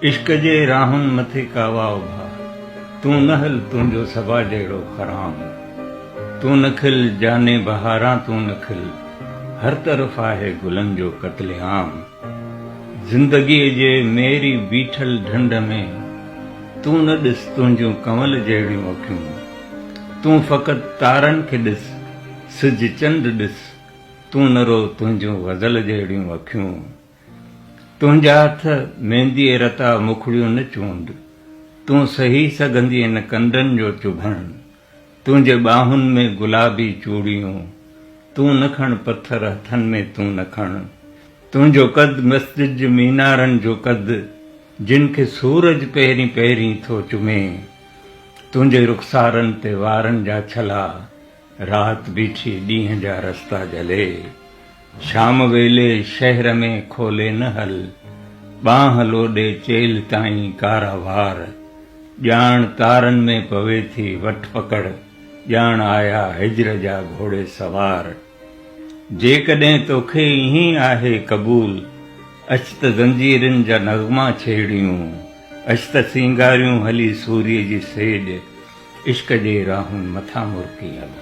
इश्क जे राहुनि मथे कावा उभा, तूं न हल तुंहिंजो सबा जहिड़ो हराम। तूं न खिल जाने बहारां, तूं न खिल, हर तरफ़ आहे गुलनि जो क़त्लेआम। ज़िंदगीअ जे मेरी बीठल ढंढ में तूं न ॾिस तुंहिंजूं कंवल जहिड़ियूं अखियूं। तूं फ़क़ति तारनि खे ॾिस, सिज चंड ॾिस, तूं न रो तुंहिंजूं ग़ज़ल जहिड़ियूं अखियूं। तुंहिंजा हथ मेहंदीअ रता मुखड़ियूं न चूंड, तूं सही सघंदी इन कंदनि जो चुभण। तुंहिंजे ॿाहुनि में गुलाबी चूड़ियूं, तूं न खण पत्थर हथनि में, तूं न खण। तुंहिंजो कद मस्जिद मीनारनि जो कद, जिन खे सूरज पहिरीं पहिरीं थो चुमे। तुंहिंजे रुख़सारनि ते वारनि जा छला, रात बीठी ॾींहं जा रस्ता जले। शाम वेले शहर में खोले न हल, ॿांह लोॾे चेल ताईं कारा वार। ॼाण तारनि में पवे थी वठ पकड़, ॼाण आया हिजर जा घोड़े सवार। जेकॾहिं तोखे ईअं आहे क़बूल, अच त ज़ंजीरनि जा नग़मा छेड़ियूं, अच त सिंगारियूं हली सूरीअ जी सेज, इश्क जे राहुनि मथां मुरकी हल।